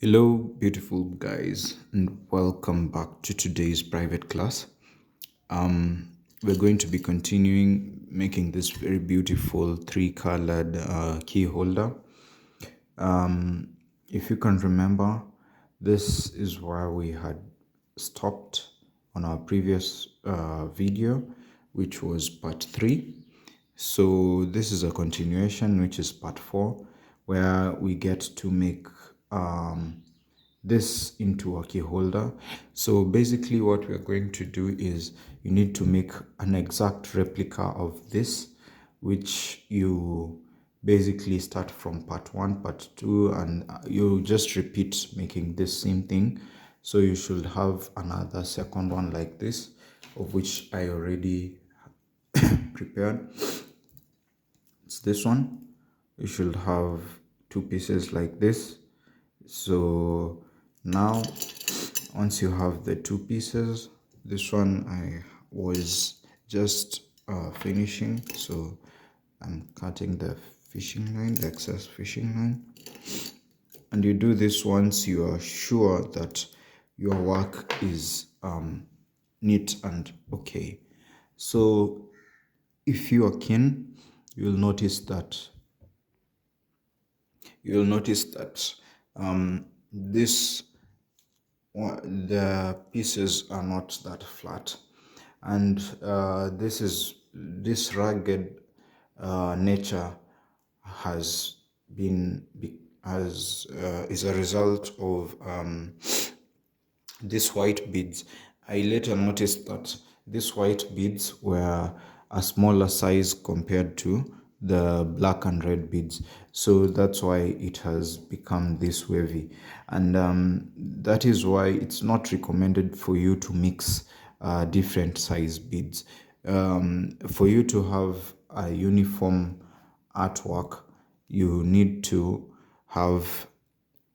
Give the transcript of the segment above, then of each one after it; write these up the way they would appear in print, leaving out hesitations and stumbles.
Hello, beautiful guys, and welcome back to today's private class. We're going to be continuing making this very beautiful three-colored key holder. If you can remember, this is where we had stopped on our previous video, which was part 3. So this is a continuation, which is part 4, where we get to make this into a key holder. So basically what we're going to do is you need to make an exact replica of this, which you basically start from part 1, part 2, and you just repeat making this same thing. So you should have another second one like this, of which I already prepared. It's this one. You should have two pieces like this. So now once you have the two pieces, this one I was just finishing, so I'm cutting the fishing line, the excess fishing line. And you do this once you are sure that your work is neat and okay. So if you are keen, you'll notice that this the pieces are not that flat, and this rugged nature has been is a result of these white beads. I later noticed that these white beads were a smaller size compared to the black and red beads, so that's why it has become this wavy. And that is why it's not recommended for you to mix different size beads. For you to have a uniform artwork, you need to have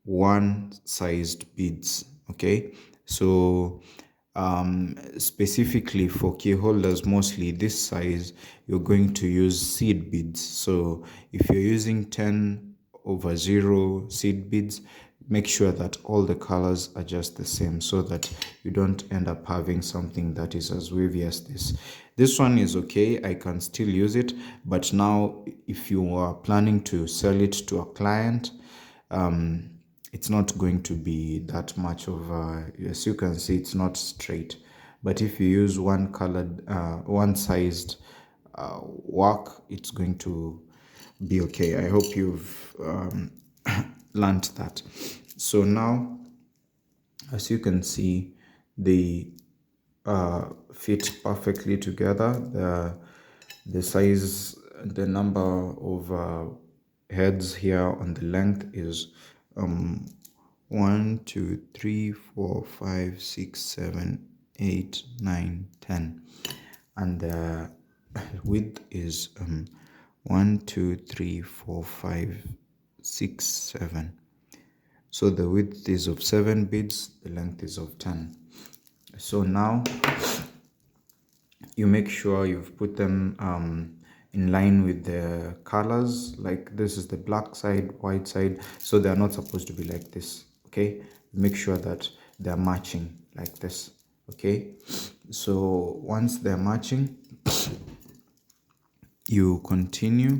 one sized beads. Okay, so specifically for key holders, mostly this size, you're going to use seed beads. So if you're using 10/0 seed beads, make sure that all the colors are just the same, so that you don't end up having something that is as wavy as this. This one is okay, I can still use it, but now if you are planning to sell it to a client, it's not going to be that much of as you can see, it's not straight. But if you use one colored one sized work, it's going to be okay. I hope you've learned that. So now, as you can see, they fit perfectly together. The size, the number of heads here on the length is 1 2 3 4 5 6 7 8 9 10, and the width is 1 2 3 4 5 6 7. So the width is of 7 beads, the length is of 10. So now you make sure you've put them in line with the colors. Like this is the black side, white side, so they're not supposed to be like this. Okay, make sure that they're matching like this. Okay, so once they're matching, you continue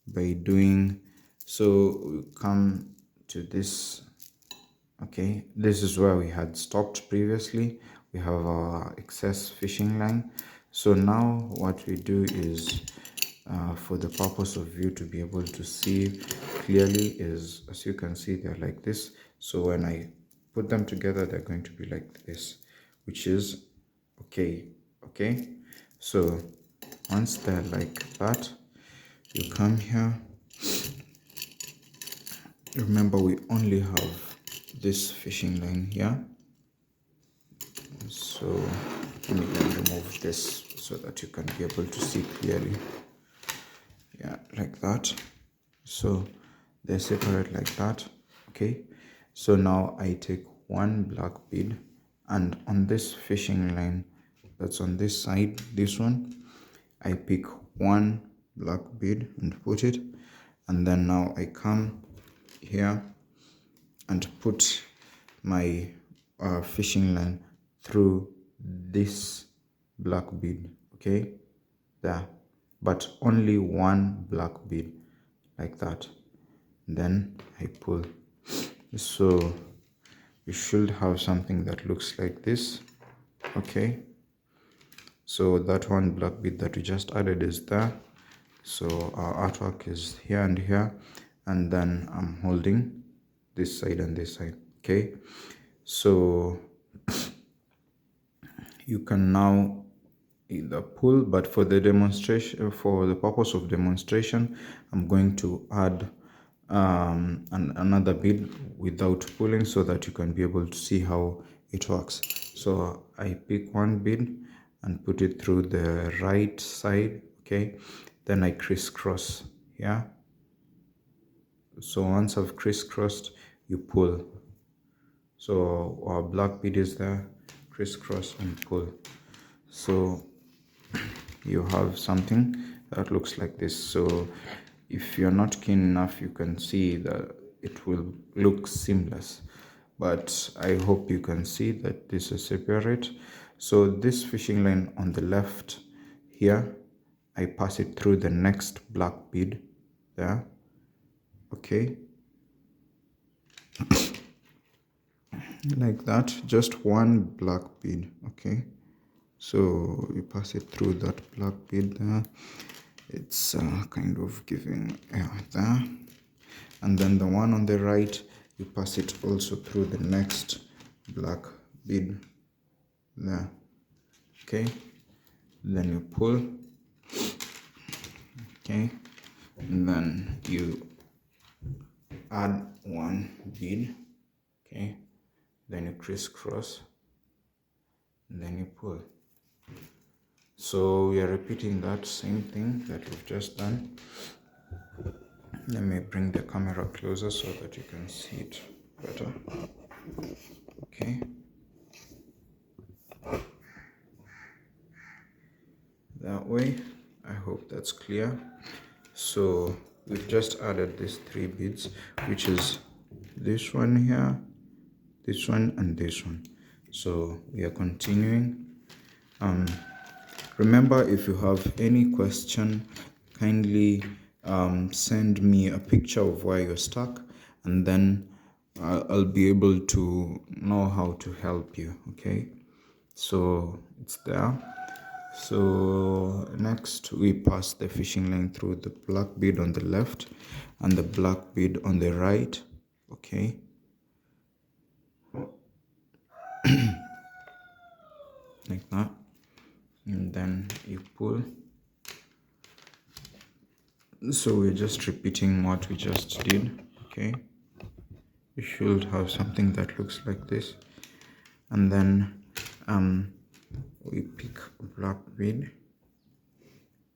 by doing so. Come to this. Okay, this is where we had stopped previously. We have our excess fishing line. So now what we do is, for the purpose of you to be able to see clearly, is, as you can see, they're like this. So when I put them together, they're going to be like this, which is okay. Okay, so once they're like that, you come here. Remember, we only have this fishing line here, so let me remove this so that you can be able to see clearly. Yeah, like that. So they're separate like that. Okay, so now I take one black bead, and on this fishing line that's on this side, this one, I pick one black bead and put it, and then now I come here and put my fishing line through this black bead, okay, there, but only one black bead, like that. Then I pull. So you should have something that looks like this, okay. So that one black bead that we just added is there. So our artwork is here and here, and then I'm holding this side and this side, okay. So you can now either pull, but for the demonstration, for the purpose of demonstration, I'm going to add another bead without pulling, so that you can be able to see how it works. So I pick one bead and put it through the right side, okay. Then I crisscross here. So once I've crisscrossed, you pull. So our black bead is there, crisscross and pull. So you have something that looks like this. So if you're not keen enough, you can see that it will look seamless, but I hope you can see that this is separate. So this fishing line on the left here, I pass it through the next black bead there, okay, like that, just one black bead, okay. So you pass it through that black bead there. It's kind of giving air there, and then the one on the right, you pass it also through the next black bead there, okay. Then you pull, okay, and then you add one bead, okay, then you crisscross, and then you pull. So we are repeating that same thing that we've just done. Let me bring the camera closer so that you can see it better, okay. That way, I hope that's clear. So we've just added these three beads, which is this one here, this one, and this one. So we are continuing. Remember, if you have any question, kindly send me a picture of where you're stuck, and then I'll be able to know how to help you, okay. So it's there. So next we pass the fishing line through the black bead on the left and the black bead on the right, okay. Like that, and then you pull. So we're just repeating what we just did, okay. You should have something that looks like this, and then we pick a black bead,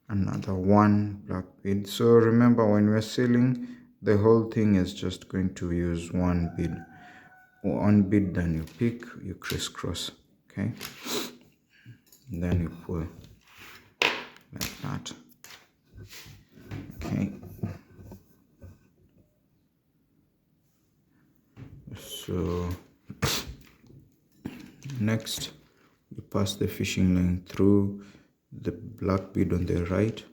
another one black bead. So remember, when we're sealing, the whole thing is just going to use one bead, then you pick, you crisscross, okay, and then you pull like that, okay. So next you pass the fishing line through the black bead on the right,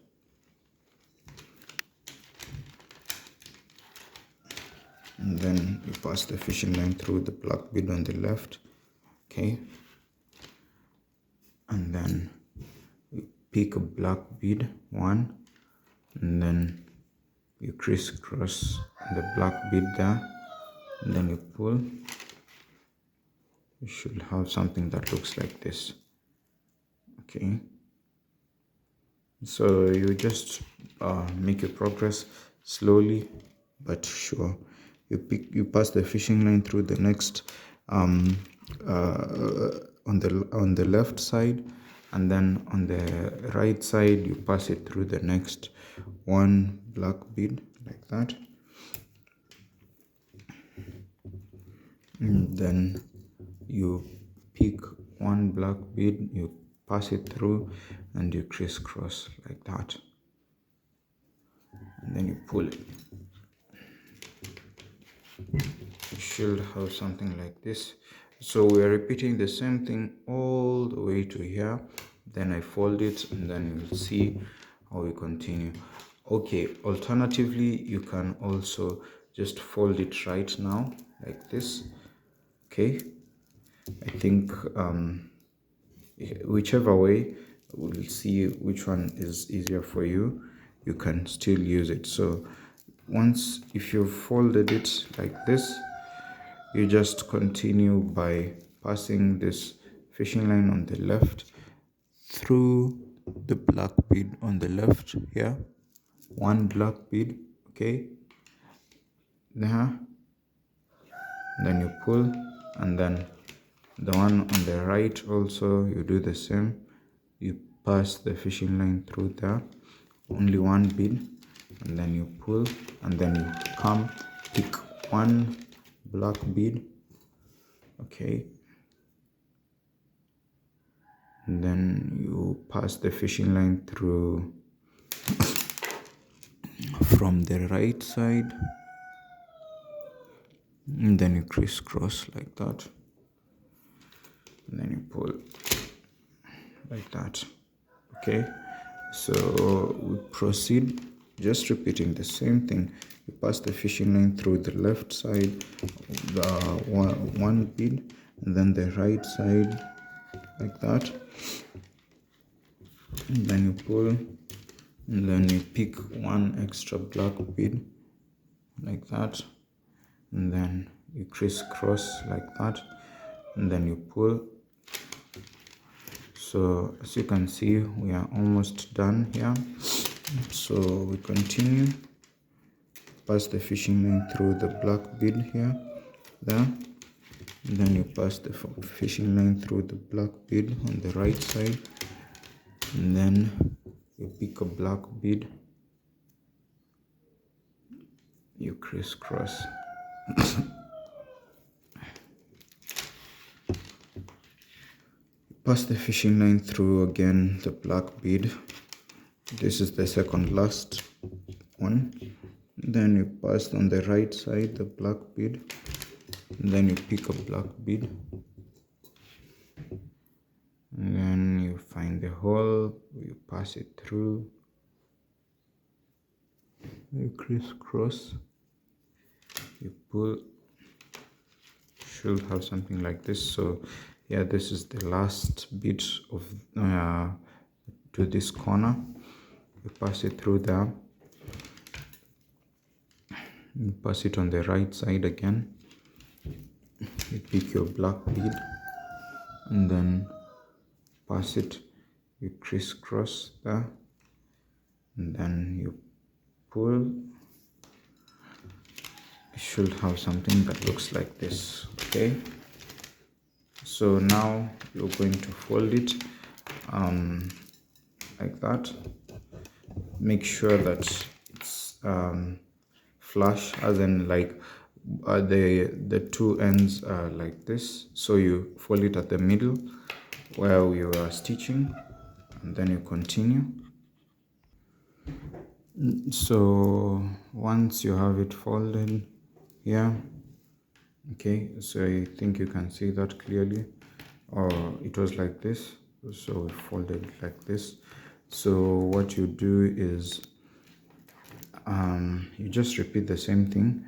and then you pass the fishing line through the black bead on the left, okay, and then you pick a black bead, one, and then you crisscross the black bead there, and then you pull. You should have something that looks like this, okay. So you just make your progress slowly but sure. You pass the fishing line through the next on the left side, and then on the right side you pass it through the next one black bead, like that, and then you pick one black bead, you pass it through, and you crisscross like that, and then you pull it. You should have something like this. So we are repeating the same thing all the way to here. Then I fold it, and then you'll see how we continue. Okay, alternatively, you can also just fold it right now like this. Okay, I think whichever way, we'll see which one is easier for you. You can still use it. So once, if you've folded it like this, you just continue by passing this fishing line on the left through the black bead on the left here. One black bead, okay, there, then you pull, and then the one on the right also you do the same. You pass the fishing line through there, only one bead, and then you pull, and then you come pick one black bead, okay, and then you pass the fishing line through from the right side, and then you crisscross like that, and then you pull like that. Okay, so we proceed just repeating the same thing. You pass the fishing line through the left side, the one bead, and then the right side like that, and then you pull, and then you pick one extra black bead like that, and then you crisscross like that, and then you pull. So as you can see, we are almost done here. So we continue, pass the fishing line through the black bead here, there, and then you pass the fishing line through the black bead on the right side, and then you pick a black bead, you crisscross. Pass the fishing line through again the black bead. This is the second last one. Then you pass on the right side the black bead, and then you pick a black bead, and then you find the hole, you pass it through, you crisscross, you pull, should have something like this. So yeah, this is the last bit of to this corner. You pass it through there, you pass it on the right side again, you pick your black bead, and then pass it, you crisscross there, and then you pull. You should have something that looks like this. Okay, so now you're going to fold it like that. Make sure that it's flush, as in like the two ends are like this. So you fold it at the middle where we are stitching, and then you continue. So once you have it folded here, okay, so I think you can see that clearly, or it was like this, so we folded like this. So what you do is you just repeat the same thing.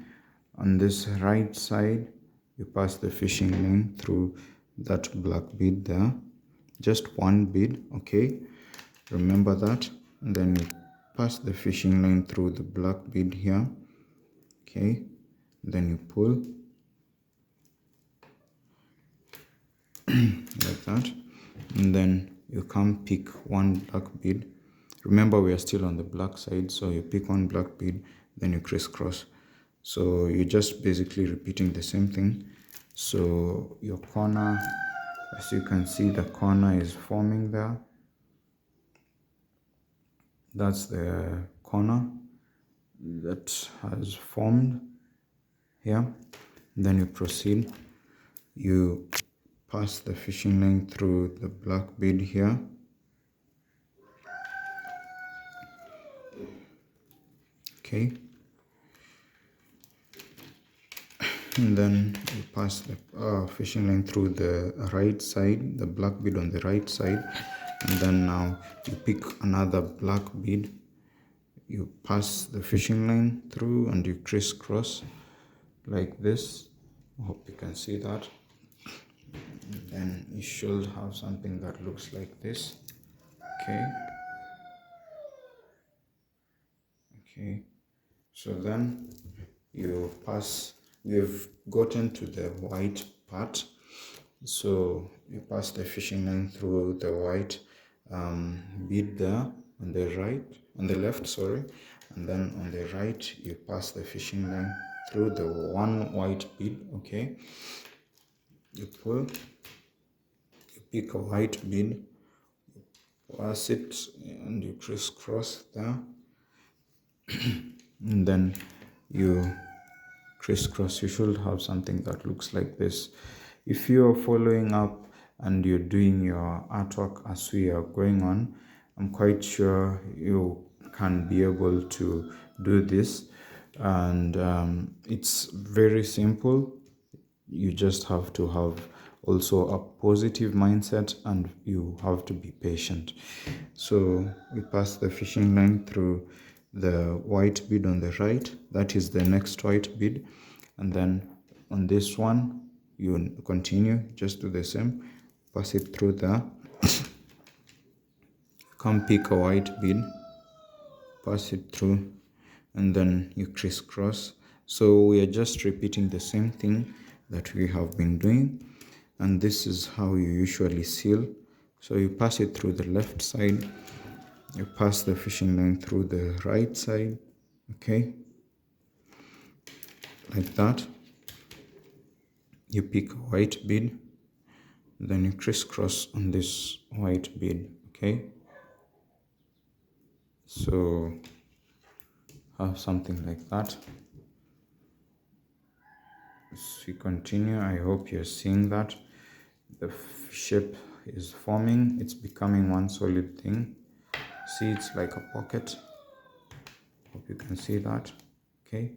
On this right side, you pass the fishing line through that black bead there, just one bead, okay, remember that. And then you pass the fishing line through the black bead here, okay, then you pull like that, and then you come pick one black bead. Remember, we are still on the black side, so you pick one black bead, then you crisscross. So you're just basically repeating the same thing. So your corner, as you can see, the corner is forming there. That's the corner that has formed here. Then you proceed, you pass the fishing line through the black bead here, okay, and then you pass the fishing line through the right side, the black bead on the right side, and then now you pick another black bead, you pass the fishing line through and you crisscross like this. I hope you can see that. And then you should have something that looks like this. Okay, so then we've gotten to the white part, so you pass the fishing line through the white bead there on the left, sorry, and then on the right you pass the fishing line through the one white bead. Okay, you pull, you pick a white bead, pass it, and you crisscross there, and then you crisscross. You should have something that looks like this. If you're following up and you're doing your artwork as we are going on, I'm quite sure you can be able to do this, and it's very simple. You just have to have also a positive mindset, and you have to be patient. So we pass the fishing line through the white bead on the right, that is the next white bead, and then on this one you continue, just do the same, pass it through there, come pick a white bead, pass it through, and then you crisscross. So we are just repeating the same thing that we have been doing, and this is how you usually seal. So you pass it through the left side, you pass the fishing line through the right side, okay, like that. You pick a white bead, then you crisscross on this white bead. Okay, so have something like that. As we continue, I hope you're seeing that the shape is forming, it's becoming one solid thing. See, it's like a pocket. Hope you can see that. Okay,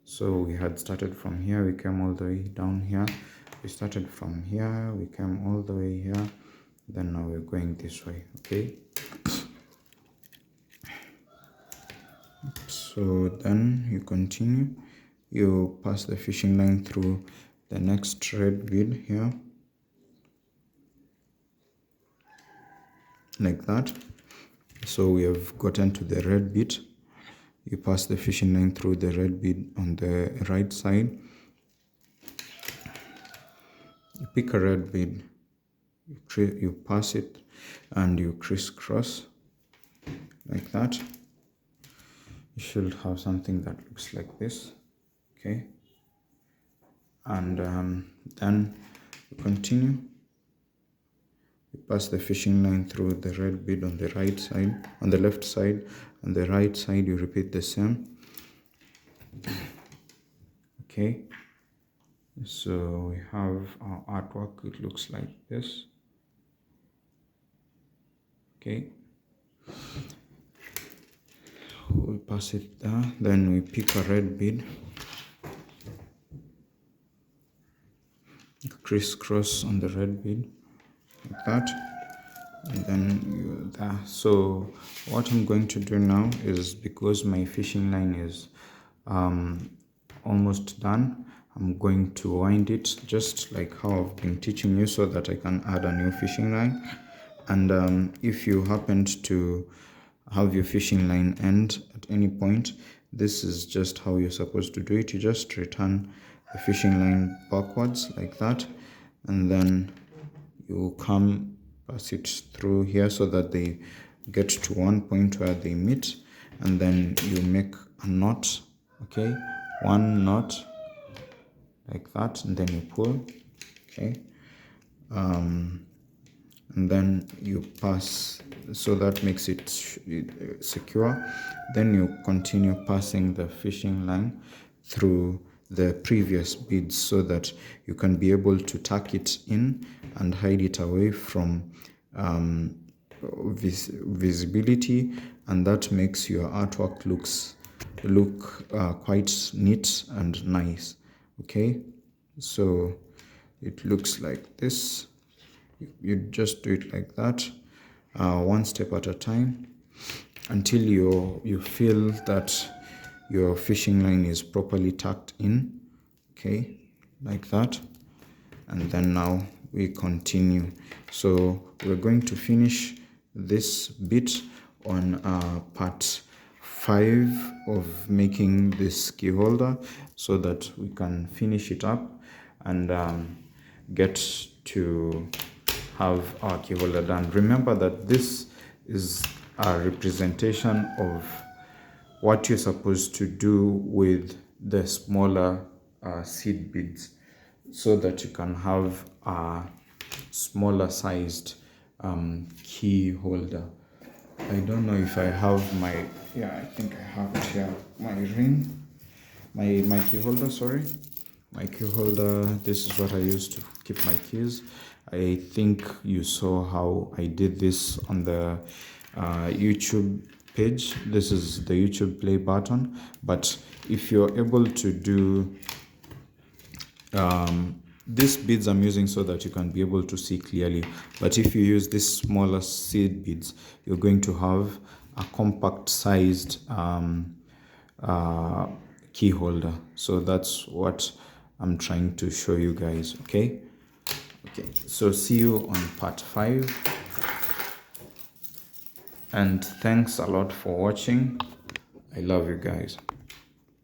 so we had started from here, we came all the way down here, we started from here, we came all the way here, then now we're going this way. Okay, so then you continue, you pass the fishing line through the next red bead here, like that. So we have gotten to the red bead, you pass the fishing line through the red bead on the right side, you pick a red bead, you pass it and you crisscross like that. You should have something that looks like this. Okay, and then you continue, you pass the fishing line through the red bead on the right side, on the left side, on the right side you repeat the same. Okay, so we have our artwork, it looks like this. Okay, we pass it there, then we pick a red bead, crisscross on the red bead like that, and then you there. So what I'm going to do now is, because my fishing line is almost done, I'm going to wind it just like how I've been teaching you, so that I can add a new fishing line. And if you happened to have your fishing line end at any point, this is just how you're supposed to do it. You just return the fishing line backwards like that, and then you come pass it through here so that they get to one point where they meet, and then you make a knot. Okay, one knot like that, and then you pull. Okay, and then you pass, so that makes it secure. Then you continue passing the fishing line through the previous beads, so that you can be able to tuck it in and hide it away from visibility, and that makes your artwork look quite neat and nice. Okay, so it looks like this. You just do it like that, one step at a time, until you feel that your fishing line is properly tucked in. Okay, like that. And then now we continue. So we're going to finish this bit on part 5 of making this key holder, so that we can finish it up and get to have our key holder done. Remember that this is a representation of what you're supposed to do with the smaller seed beads, so that you can have a smaller sized key holder. I don't know if I have my, yeah, I think I have it here, my ring, my key holder, sorry, my key holder. This is what I use to keep my keys. I think you saw how I did this on the YouTube page. This is the YouTube play button, but if you're able to do these beads, I'm using so that you can be able to see clearly, but if you use these smaller seed beads, you're going to have a compact sized key holder. So that's what I'm trying to show you guys. Okay, so see you on part 5, and thanks a lot for watching. I love you guys.